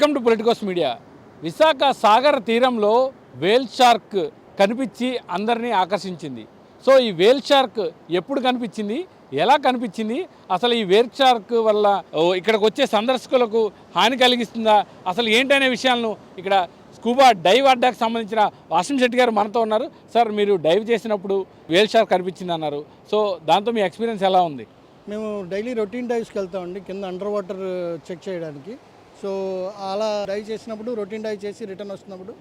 Welcome to Politicos media. Visakha Sagar తీరంలో వేల్ shark కనిపించి అందరినీ ఆకర్షించింది. సో ఈ వేల్ షార్క్ ఎప్పుడు కనిపించింది, ఎలా కనిపించింది, అసలు ఈ వేల్ షార్క్ వల్ల ఇక్కడికి వచ్చే సందర్శకులకు హాని కలిగిస్తుందా, అసలు ఏంటనే విషయాలను ఇక్కడ స్కూబా డైవ్ అడ్డాకి సంబంధించిన వాసిం శెట్టి గారు మనతో ఉన్నారు. సార్, మీరు డైవ్ చేసినప్పుడు వేల్ షార్క్ కనిపించింది అన్నారు. సో దాంతో మీ ఎక్స్పీరియన్స్ ఎలా ఉంది? మేము డైలీ రొటీన్ డైవ్స్కి వెళ్తామండి, కింద అండర్ వాటర్ చెక్ చేయడానికి. సో అలా డైవ్ చేసినప్పుడు, రొటీన్ డైవ్ చేసి రిటర్న్ వస్తున్నప్పుడు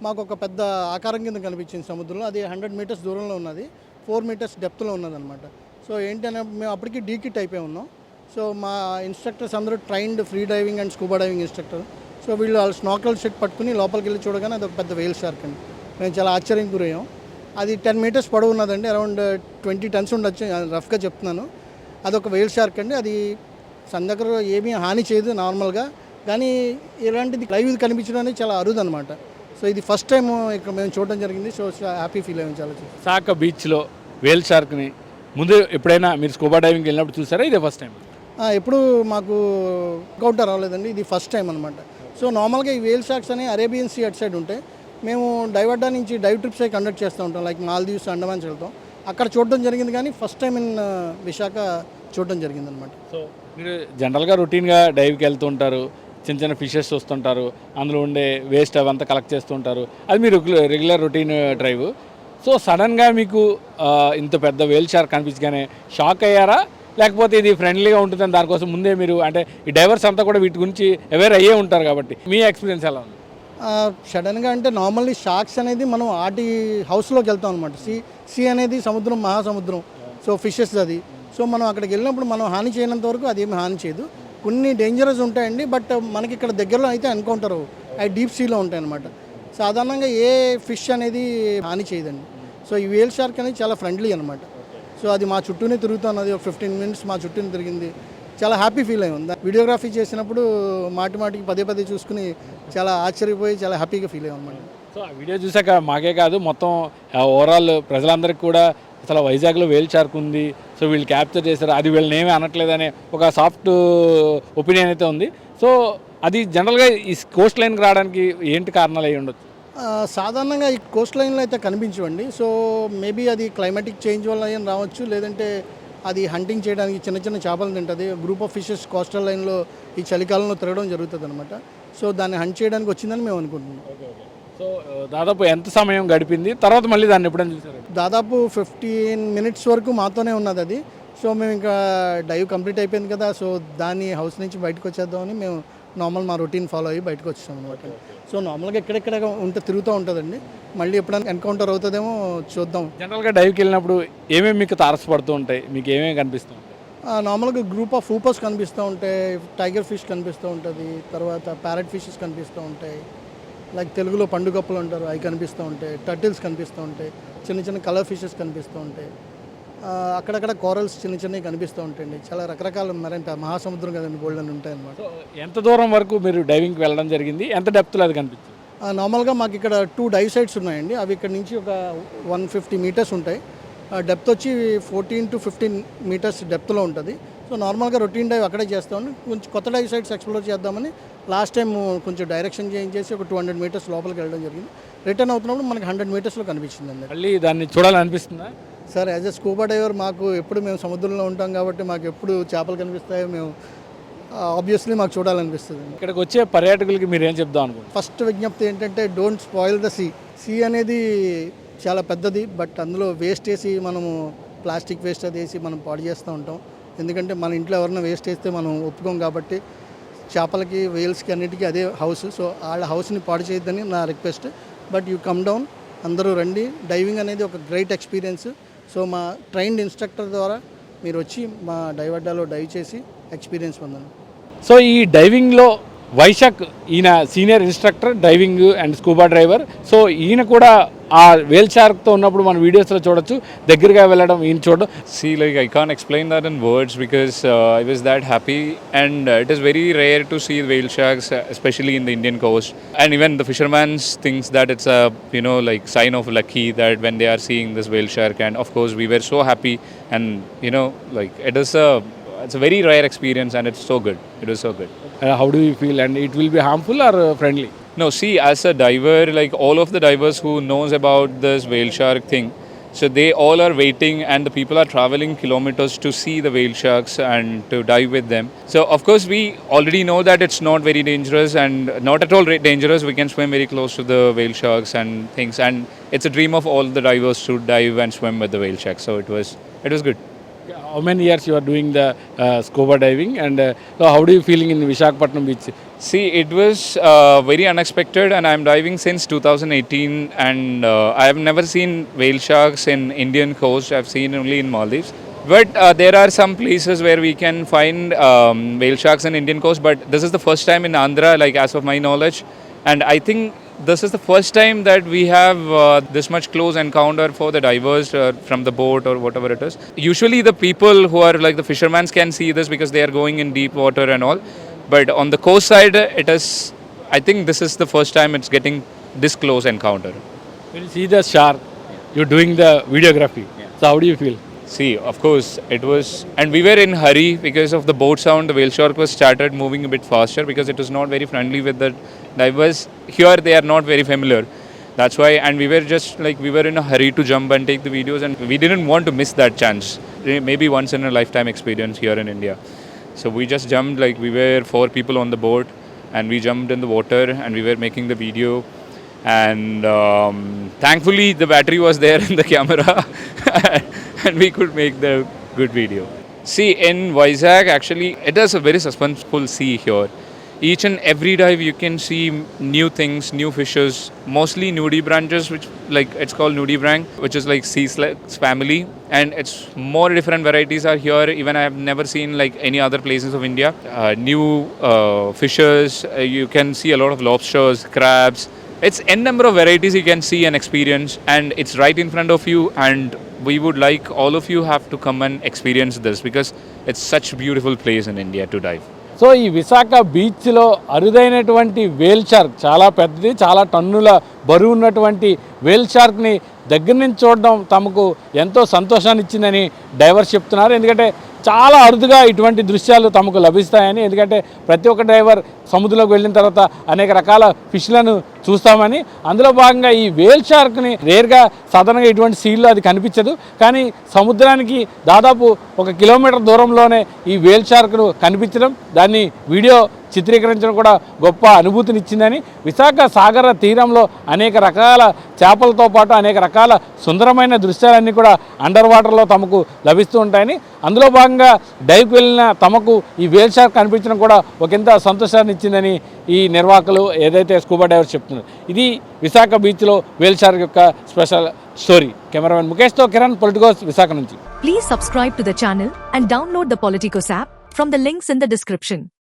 మాకు ఒక పెద్ద ఆకారం కింద కనిపించింది సముద్రంలో. అది 100 మీటర్స్ దూరంలో ఉన్నది, 4 మీటర్స్ డెప్త్లో ఉన్నదన్నమాట. సో ఏంటంటే మేము అప్పటికి డీకిట్ అయిపోయి ఉన్నాం. సో మా ఇన్స్ట్రక్టర్స్ అందరూ trained free diving and scuba diving instructor. So వీళ్ళు వాళ్ళ స్నార్కెల్ సెట్ పట్టుకుని లోపలికి వెళ్ళి చూడగానే అది ఒక పెద్ద వేల్ షార్క్ అండి. మేము చాలా ఆశ్చర్యం గురయ్యాం. అది 10 మీటర్స్ పొడవు ఉన్నదండి, అరౌండ్ 20 టన్స్ ఉండొచ్చు, రఫ్గా చెప్తున్నాను. అదొక వేల్ షార్క్ అండి. అది దగ్గర ఏమీ హాని చేయదు నార్మల్గా, కానీ ఇలాంటిది లైవ్ కనిపించడం అనేది చాలా అరుదు అనమాట. సో ఇది ఫస్ట్ టైం ఇక్కడ మేము చూడడం జరిగింది. సో హ్యాపీ ఫీల్ అయ్యాం చాలా. విశాఖ బీచ్లో వేల్ షార్క్ని ముందు ఎప్పుడైనా మీరు స్కూబా డైవింగ్ వెళ్ళినప్పుడు చూసారా? ఇదే ఫస్ట్ టైం? ఎప్పుడు మాకు ఎన్కౌంటర్ అవ్వలేదండి, ఇది ఫస్ట్ టైం అనమాట. సో నార్మల్గా ఈ వేల్ షార్క్స్ అని అరేబియన్ సీ అట్ సైడ్ ఉంటాయి. మేము డైవర్డా నుంచి డైవ్ ట్రిప్స్ అయి కండక్ట్ చేస్తూ ఉంటాం, లైక్ మాల్దీవ్స్, అండమాన్స్ వెళ్తాం, అక్కడ చూడడం జరిగింది. కానీ ఫస్ట్ టైం ఇన్ విశాఖ చూడడం జరిగింది అనమాట. సో మీరు జనరల్గా రొటీన్గా డైవ్కి వెళ్తూ ఉంటారు, చిన్న చిన్న ఫిషెస్ చూస్తుంటారు, అందులో ఉండే వేస్ట్ అవంతా కలెక్ట్ చేస్తూ ఉంటారు, అది మీరు రెగ్యులర్ రొటీన్ డ్రైవ్. సో సడన్గా మీకు ఇంత పెద్ద వేల్ షార్క్ కనిపించగానే షాక్ అయ్యారా, లేకపోతే ఇది ఫ్రెండ్లీగా ఉంటుందని దానికోసం ముందే మీరు, అంటే ఈ డైవర్స్ అంతా కూడా వీటి గురించి అవేర్ అయ్యే ఉంటారు కాబట్టి మీ ఎక్స్పీరియన్స్ ఎలా ఉంది? సడన్గా అంటే నార్మల్లీ షార్క్స్ అనేది మనం ఆటి హౌస్లోకి వెళ్తాం అనమాట. సీ అనేది సముద్రం, మహాసముద్రం. సో ఫిషెస్ అది. సో మనం అక్కడికి వెళ్ళినప్పుడు మనం హాని చేయనంత వరకు అది ఏమి హాని చేయదు. కొన్ని డేంజరస్ ఉంటాయండి, బట్ మనకి ఇక్కడ దగ్గరలో అయితే ఎన్కౌంటర్ అవి డీప్ సీలో ఉంటాయి అనమాట. సాధారణంగా ఏ ఫిష్ అనేది హాని చేయదండి. సో ఈ వేల్ షార్క్ అనేది చాలా ఫ్రెండ్లీ అనమాట. సో అది మా చుట్టూనే తిరుగుతున్నది, 15 మినిట్స్ మా చుట్టూనే తిరిగింది. చాలా హ్యాపీ ఫీల్ అయ్యి ఉంది. వీడియోగ్రఫీ చేసినప్పుడు మాటికి పదే చూసుకుని చాలా ఆశ్చర్యపోయి చాలా హ్యాపీగా ఫీల్ అయ్యాం అనమాట. సో ఆ వీడియో చూసాక మాకే కాదు, మొత్తం ఓవరాల్ ప్రజలందరికీ కూడా అసలు వైజాగ్లో వేల్ షార్క్ ఉంది, సో వీళ్ళు క్యాప్చర్ చేశారు, అది వీళ్ళని ఏమీ అనట్లేదనే ఒక సాఫ్ట్ ఒపీనియన్ అయితే ఉంది. సో అది జనరల్గా ఈ కోస్ట్ లైన్కి రావడానికి ఏంటి కారణాలు అయ్యి ఉండొచ్చు? సాధారణంగా ఈ కోస్ట్ లైన్లో అయితే కనిపించవండి. సో మేబీ అది క్లైమాటిక్ చేంజ్ వల్ల ఏం రావచ్చు, లేదంటే అది హంటింగ్ చేయడానికి చిన్న చిన్న చేపలు తింటుంది. గ్రూప్ ఆఫ్ ఫిషెస్ కోస్టల్ లైన్లో ఈ చలికాలంలో తిరగడం జరుగుతుంది అనమాట. సో దాన్ని హంట్ చేయడానికి వచ్చిందని మేము అనుకుంటున్నాం. సో దాదాపు ఎంత సమయం గడిపింది, తర్వాత మళ్ళీ దాన్ని ఎప్పుడైనా చూసారు? దాదాపు 15 మినిట్స్ వరకు మాతోనే ఉన్నది అది. సో మేము ఇంకా డైవ్ కంప్లీట్ అయిపోయింది కదా, సో దాన్ని హౌస్ నుంచి బయటకు వచ్చేద్దామని మేము నార్మల్ మా రొటీన్ ఫాలో అయ్యి బయటకు వచ్చాం అనమాట. సో నార్మల్గా ఎక్కడెక్కడ తిరుగుతూ ఉంటుందండి, మళ్ళీ ఎప్పుడైనా ఎన్కౌంటర్ అవుతుందేమో చూద్దాం. జనరల్గా డైవ్కి వెళ్ళినప్పుడు ఏమేమి మీకు తారసపడుతూ ఉంటాయి, మీకు ఏమేమి కనిపిస్తూ ఉంటాయి? నార్మల్గా గ్రూప్ ఆఫ్ ఫూపర్స్ కనిపిస్తూ ఉంటాయి, టైగర్ ఫిష్ కనిపిస్తూ ఉంటుంది, తర్వాత ప్యారెట్ ఫిషెస్ కనిపిస్తూ ఉంటాయి, లైక్ తెలుగులో పండుగప్పలు ఉంటారు, అవి కనిపిస్తూ ఉంటాయి, టర్టిల్స్ కనిపిస్తూ ఉంటాయి, చిన్న చిన్న కలర్ ఫిషెస్ కనిపిస్తూ ఉంటాయి, అక్కడక్కడ కోరల్స్ చిన్న చిన్నవి కనిపిస్తూ ఉంటాయండి. చాలా రకరకాల మరింత మహాసముద్రం కదండి, గోల్డెన్ ఉంటాయి అన్నమాట. ఎంత దూరం వరకు మీరు డైవింగ్కి వెళ్ళడం జరిగింది, ఎంత డెప్త్లో అది కనిపించింది? నార్మల్గా మాకు ఇక్కడ 2 డైవ్ సైట్స్ ఉన్నాయండి, అవి ఇక్కడ నుంచి ఒక 150 మీటర్స్ ఉంటాయి. డెప్త్ వచ్చి 14 to 15 మీటర్స్ డెప్త్లో ఉంటుంది. సో నార్మల్గా రొటీన్ డైవ్ అక్కడే చేస్తామని, కొంచెం కొత్త డైవ్ సైట్స్ ఎక్స్ప్లోర్ చేద్దామని లాస్ట్ టైం కొంచెం డైరెక్షన్ చేంజ్ చేసి ఒక 200 మీటర్స్ లోపలికి వెళ్ళడం జరిగింది. రిటర్న్ అవుతున్నప్పుడు మనకి 100 మీటర్స్లో కనిపించిందండి. మళ్ళీ దాన్ని చూడాలనిపిస్తుందా? Sir, as a scuba diver మాకు ఎప్పుడు మేము సముద్రంలో ఉంటాం కాబట్టి మాకు ఎప్పుడు చేపలు కనిపిస్తాయో మేము ఆబ్వియస్లీ మాకు చూడాలనిపిస్తుంది. ఇక్కడికి వచ్చే పర్యాటకులకి మీరు ఏం చెప్దాం అనుకుంటున్నారు? ఫస్ట్ విజ్ఞప్తి ఏంటంటే డోంట్ స్పాయిల్ ద సీ అనేది చాలా పెద్దది, బట్ అందులో వేస్ట్ వేసి మనము ప్లాస్టిక్ వేస్ట్ అది వేసి మనం పాడు చేస్తూ ఉంటాం. ఎందుకంటే మన ఇంట్లో ఎవరైనా వేస్ట్ వేస్తే మనం ఒప్పుకోం కాబట్టి చేపలకి, వేల్స్కి అన్నిటికీ అదే హౌస్. సో వాళ్ళ హౌస్ని పాడు చేయొద్దని నా request. But you come down, అందరూ రండి. డైవింగ్ అనేది ఒక గ్రేట్ ఎక్స్పీరియన్స్. సో మా ట్రైన్డ్ ఇన్స్ట్రక్టర్ ద్వారా మీరు వచ్చి మా డైవర్డాలో డైవ్ చేసి ఎక్స్పీరియన్స్ పొందండి. సో ఈ డైవింగ్లో వైశాఖ్ ఈయన senior instructor, diving and scuba driver. So ఈయన కూడా ఆ వేల్ షార్క్తో ఉన్నప్పుడు మన వీడియోస్లో చూడొచ్చు, దగ్గరగా వెళ్ళడం, ఈయన చూడడం. See, like I can't explain that in words because I was that happy, and it is very rare to see whale sharks, especially in the Indian coast. And even the fishermen thinks that it's a like sign of lucky that when they are seeing this whale shark. And of course, we were so happy, and like it's a very rare experience, and it's so good. It was so good. How do you feel? And it will be harmful or friendly? No, see, as a diver, like all of the divers who knows about this whale shark thing, so they all are waiting, and the people are traveling kilometers to see the whale sharks and to dive with them. So of course we already know that it's not very dangerous and not at all dangerous. We can swim very close to the whale sharks and things, and it's a dream of all the divers to dive and swim with the whale sharks. So it was good. How many years you are doing the scuba diving, and so how do you feeling in Visakhapatnam beach? See, it was very unexpected, and I'm diving since 2018, and I have never seen whale sharks in Indian coast. I've seen only in Maldives. But there are some places where we can find whale sharks in Indian coast, but this is the first time in Andhra, like as of my knowledge, and I think this is the first time that we have this much close encounter for the divers from the boat or whatever it is. Usually the people who are like the fishermen can see this because they are going in deep water and all. But on the coast side, I think this is the first time it's getting this close encounter. When you see the shark, you're doing the videography. So how do you feel? See, of course, it was, and we were in hurry because of the boat sound. The whale shark was started moving a bit faster because it was not very friendly with the divers. Here, they are not very familiar. That's why, and we were just like, we were in a hurry to jump and take the videos, and we didn't want to miss that chance. Maybe once in a lifetime experience here in India. So we just jumped, like we were 4 people on the boat, and we jumped in the water and we were making the video. And thankfully, the battery was there in the camera. And we could make the good video. See, in Vizag, actually, it is a very suspenseful sea here. Each and every dive, you can see new things, new fishes, mostly nudibranchs, which like it's called nudibrang, which is like sea slugs family, and it's more different varieties are here. Even I have never seen like any other places of India. New fishes, you can see a lot of lobsters, crabs. It's n number of varieties you can see and experience, and it's right in front of you. And we would like all of you have to come and experience this because it's such a beautiful place in India to dive. So ఈ విశాఖ బీచ్లో అరుదైనటువంటి వేల్ shark, చాలా పెద్దది, చాలా టన్నుల బరువు ఉన్నటువంటి వేల్ షార్క్ని దగ్గర నుంచి చూడడం తమకు ఎంతో సంతోషాన్ని ఇచ్చిందని డైవర్స్ చెప్తున్నారు. ఎందుకంటే చాలా అరుదుగా ఇటువంటి దృశ్యాలు తమకు లభిస్తాయని, ఎందుకంటే ప్రతి ఒక్క డ్రైవర్ సముద్రంలోకి వెళ్ళిన తర్వాత అనేక రకాల ఫిష్లను చూస్తామని. అందులో భాగంగా ఈ వేల్ షార్క్ని రేర్గా సాధారణంగా ఇటువంటి సీల్లో అది కనిపించదు, కానీ సముద్రానికి దాదాపు 1 కిలోమీటర్ దూరంలోనే ఈ వేల్ షార్క్ను కనిపించడం, దాన్ని వీడియో చిత్రీకరించడం కూడా గొప్ప అనుభూతినిచ్చిందని. విశాఖ సాగర తీరంలో అనేక రకాల చేపలతో పాటు అనేక రకాల సుందరమైన దృశ్యాలన్నీ కూడా అండర్ వాటర్లో తమకు లభిస్తూ ఉంటాయని, అందులో భాగంగా డైవ్కి వెళ్ళిన తమకు ఈ వేల్ షార్క్ కనిపించడం కూడా ఒకంత సంతోషాన్ని ఇచ్చిందని ఈ నిర్వాహకులు ఏదైతే స్కూబా డైవర్స్ చెప్తున్నారు. ఇది విశాఖ బీచ్లో వేల్ షార్క్ యొక్క స్పెషల్ స్టోరీ. కెమెరామెన్ ముఖేష్తో కిరణ్, పొలిటికోస్, విశాఖ నుంచి. Please subscribe to the channel and download the Politicos app from the links in the description.